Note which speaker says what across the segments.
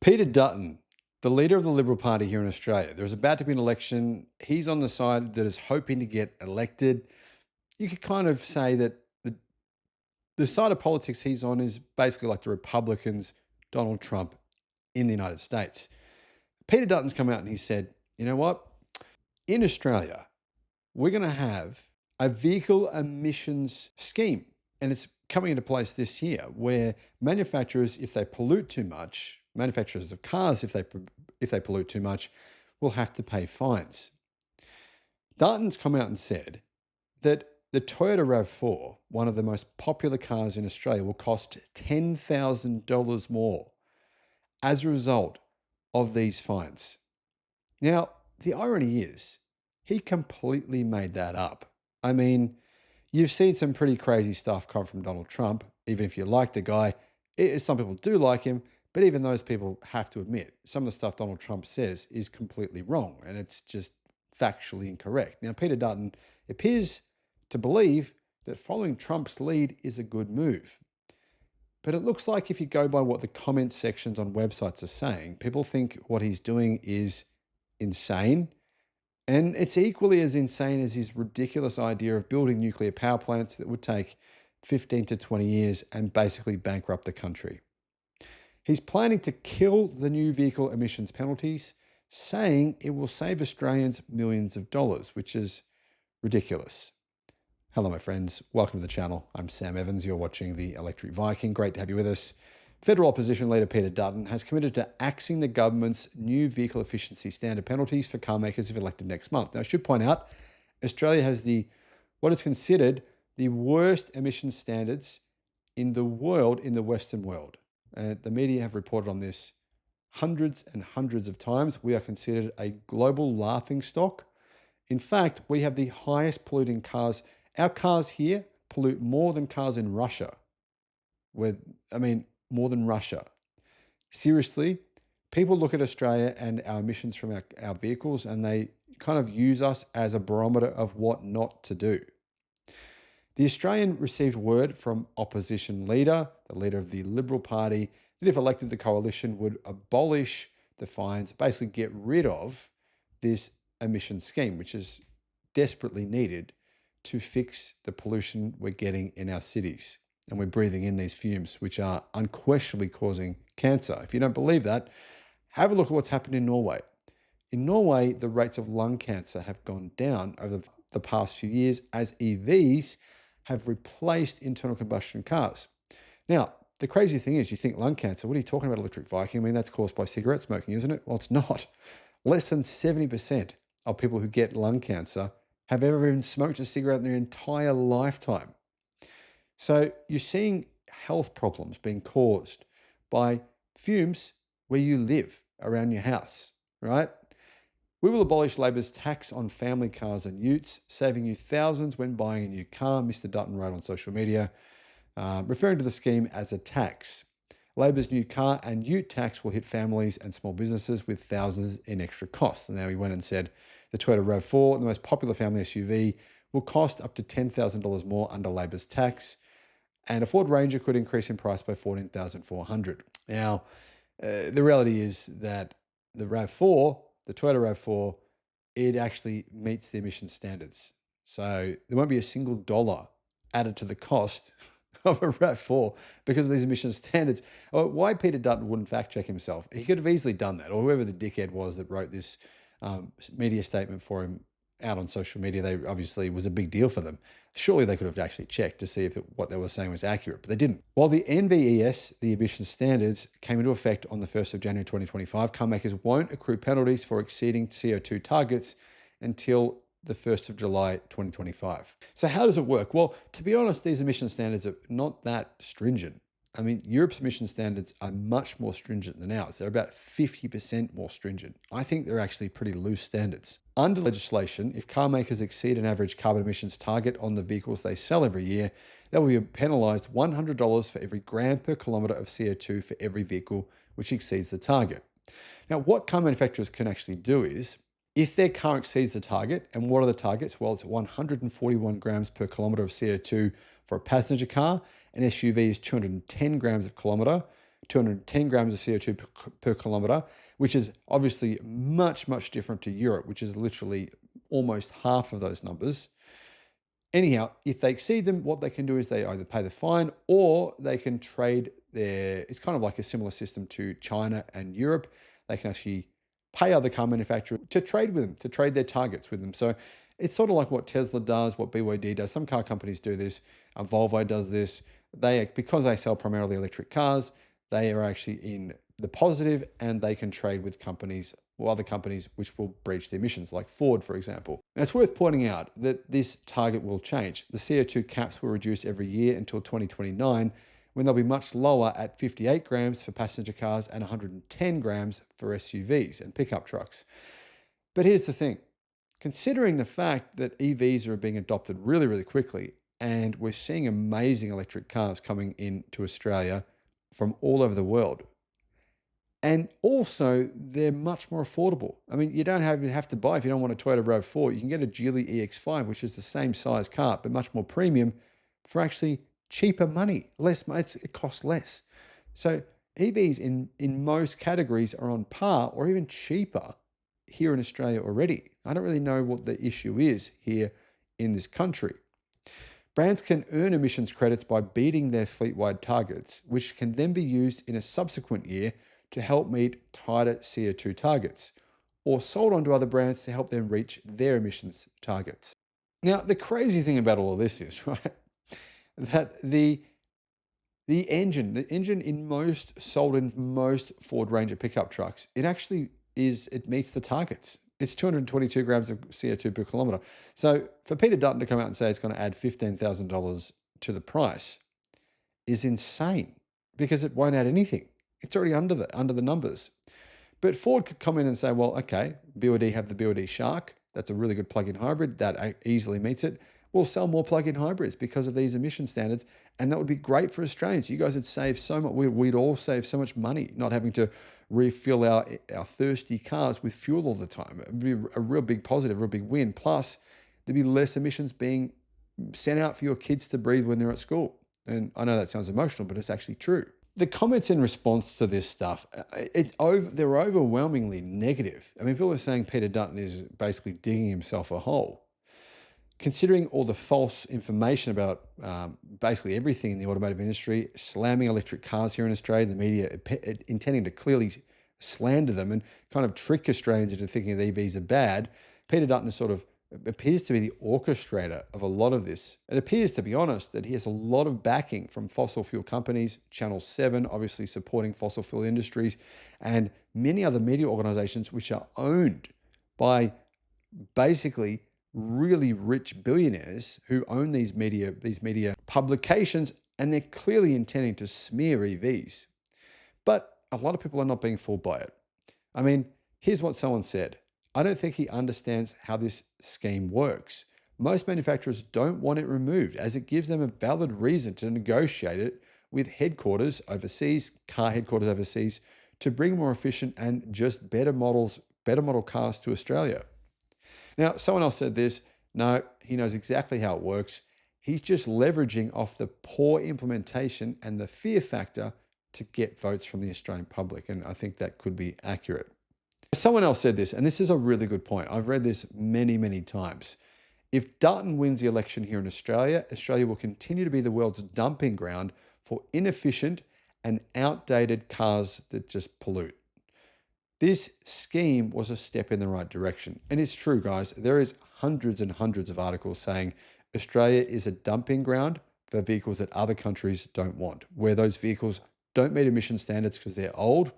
Speaker 1: Peter Dutton, the leader of the Liberal Party here in Australia, there's about to be an election. He's on the side that is hoping to get elected. You could kind of say that the side of politics he's on is basically like the Republicans, Donald Trump in the United States. Peter Dutton's come out and he said, you know what? In Australia, we're going to have a vehicle emissions scheme. And it's coming into place this year where manufacturers, if they pollute too much, manufacturers of cars, if they pollute too much, will have to pay fines. Dutton's come out and said that the Toyota RAV4, one of the most popular cars in Australia, will cost $10,000 more as a result of these fines. Now, the irony is, he completely made that up. I mean, you've seen some pretty crazy stuff come from Donald Trump, even if you like the guy. Some people do like him, but even those people have to admit some of the stuff Donald Trump says is completely wrong, and it's just factually incorrect. Now, Peter Dutton appears to believe that following Trump's lead is a good move. But it looks like if you go by what the comment sections on websites are saying, people think what he's doing is insane. And it's equally as insane as his ridiculous idea of building nuclear power plants that would take 15 to 20 years and basically bankrupt the country. He's planning to kill the new vehicle emissions penalties, saying it will save Australians millions of dollars, which is ridiculous. Hello, my friends. Welcome to the channel. I'm Sam Evans. You're watching the Electric Viking. Great to have you with us. Federal opposition leader Peter Dutton has committed to axing the government's new vehicle efficiency standard penalties for car makers if elected next month. Now, I should point out, Australia has what is considered the worst emission standards in the world, in the Western world. The media have reported on this hundreds and hundreds of times. We are considered a global laughingstock. In fact, we have the highest polluting cars. Our cars here pollute more than cars in Russia. More than Russia. Seriously, people look at Australia and our emissions from our vehicles and they kind of use us as a barometer of what not to do. The Australian received word from opposition leader, the leader of the Liberal Party, that if elected, the coalition would abolish the fines, basically get rid of this emission scheme, which is desperately needed to fix the pollution we're getting in our cities. And we're breathing in these fumes, which are unquestionably causing cancer. If you don't believe that, have a look at what's happened in Norway. In Norway, the rates of lung cancer have gone down over the past few years as EVs have replaced internal combustion cars. Now, the crazy thing is, you think lung cancer, what are you talking about, Electric Viking? I mean, that's caused by cigarette smoking, isn't it? Well, it's not. Less than 70% of people who get lung cancer have ever even smoked a cigarette in their entire lifetime. So you're seeing health problems being caused by fumes where you live around your house, right? We will abolish Labor's tax on family cars and utes, saving you thousands when buying a new car, Mr. Dutton wrote on social media, referring to the scheme as a tax. Labor's new car and ute tax will hit families and small businesses with thousands in extra costs. And now he went and said the Toyota RAV4, the most popular family SUV, will cost up to $10,000 more under Labor's tax. And a Ford Ranger could increase in price by $14,400. Now, the reality is that the RAV4, the Toyota RAV4, it actually meets the emission standards. So there won't be a single dollar added to the cost of a RAV4 because of these emission standards. Why Peter Dutton wouldn't fact check himself? He could have easily done that, or whoever the dickhead was that wrote this media statement for him out on social media. They obviously was a big deal for them. Surely they could have actually checked to see if what they were saying was accurate, but they didn't. While the NVES, the emission standards, came into effect on the 1st of January 2025, car makers won't accrue penalties for exceeding CO2 targets until the 1st of July 2025. So how does it work? Well, to be honest, these emission standards are not that stringent. I mean, Europe's emission standards are much more stringent than ours. They're about 50% more stringent. I think they're actually pretty loose standards. Under legislation, if car makers exceed an average carbon emissions target on the vehicles they sell every year, they will be penalised $100 for every gram per kilometre of CO2 for every vehicle which exceeds the target. Now, what car manufacturers can actually do is, if their car exceeds the target, and what are the targets? Well, it's 141 grams per kilometre of CO2 for a passenger car. An SUV is 210 grams of kilometre, 210 grams of CO2 per kilometer, which is obviously much, much different to Europe, which is literally almost half of those numbers. Anyhow, if they exceed them, what they can do is they either pay the fine or they can trade their, it's kind of like a similar system to China and Europe. They can actually pay other car manufacturers to trade with them, to trade their targets with them. So it's sort of like what Tesla does, what BYD does. Some car companies do this. Volvo does this. Because they sell primarily electric cars, they are actually in the positive, and they can trade with companies or other companies which will breach the emissions, like Ford, for example. Now, it's worth pointing out that this target will change. The CO2 caps will reduce every year until 2029, when they'll be much lower at 58 grams for passenger cars and 110 grams for SUVs and pickup trucks. But here's the thing. Considering the fact that EVs are being adopted really, really quickly, and we're seeing amazing electric cars coming into Australia from all over the world, and also they're much more affordable. I mean, you don't even have to buy, if you don't want a Toyota RAV4, you can get a Geely EX5, which is the same size car, but much more premium for actually cheaper money. It costs less. So EVs in most categories are on par or even cheaper here in Australia already. I don't really know what the issue is here in this country. Brands can earn emissions credits by beating their fleet-wide targets, which can then be used in a subsequent year to help meet tighter CO2 targets, or sold on to other brands to help them reach their emissions targets. Now, the crazy thing about all of this is, right, that the engine sold in most Ford Ranger pickup trucks, it meets the targets. It's 222 grams of CO2 per kilometer. So for Peter Dutton to come out and say it's going to add $15,000 to the price is insane, because it won't add anything. It's already under the numbers. But Ford could come in and say, well, okay, BYD have the BYD Shark. That's a really good plug-in hybrid. That easily meets it. We'll sell more plug-in hybrids because of these emission standards. And that would be great for Australians. You guys would save so much. We'd all save so much money not having to refill our thirsty cars with fuel all the time. It would be a real big positive, a real big win. Plus, there'd be less emissions being sent out for your kids to breathe when they're at school. And I know that sounds emotional, but it's actually true. The comments in response to this stuff, they're overwhelmingly negative. I mean, people are saying Peter Dutton is basically digging himself a hole. Considering all the false information about basically everything in the automotive industry, slamming electric cars here in Australia, the media intending to clearly slander them and kind of trick Australians into thinking that EVs are bad, Peter Dutton sort of appears to be the orchestrator of a lot of this. It appears, to be honest, that he has a lot of backing from fossil fuel companies, Channel 7, obviously supporting fossil fuel industries, and many other media organizations which are owned by basically really rich billionaires who own these media publications, and they're clearly intending to smear EVs. But a lot of people are not being fooled by it. I mean, here's what someone said. I don't think he understands how this scheme works. Most manufacturers don't want it removed, as it gives them a valid reason to negotiate it with headquarters overseas, car headquarters overseas, to bring more efficient and just better model cars to Australia. Now, someone else said this. No, he knows exactly how it works. He's just leveraging off the poor implementation and the fear factor to get votes from the Australian public. And I think that could be accurate. Someone else said this, and this is a really good point. I've read this many, many times. If Dutton wins the election here in Australia, Australia will continue to be the world's dumping ground for inefficient and outdated cars that just pollute. This scheme was a step in the right direction. And it's true, guys. There is hundreds and hundreds of articles saying Australia is a dumping ground for vehicles that other countries don't want, where those vehicles don't meet emission standards because they're old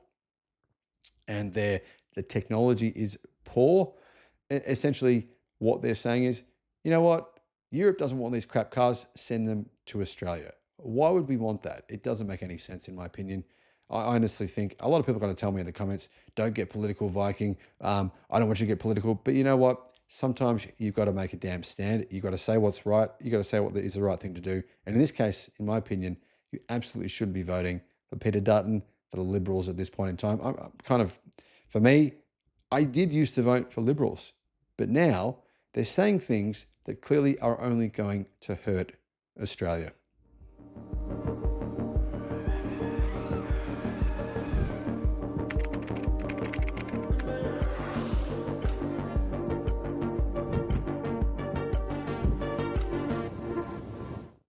Speaker 1: and the technology is poor. Essentially, what they're saying is, you know what? Europe doesn't want these crap cars, send them to Australia. Why would we want that? It doesn't make any sense, in my opinion. I honestly think a lot of people are going to tell me in the comments, don't get political, Viking. I don't want you to get political. But you know what? Sometimes you've got to make a damn stand. You've got to say what's right. You've got to say what is the right thing to do. And in this case, in my opinion, you absolutely shouldn't be voting for Peter Dutton, for the Liberals at this point in time. For me, I did used to vote for Liberals. But now they're saying things that clearly are only going to hurt Australia.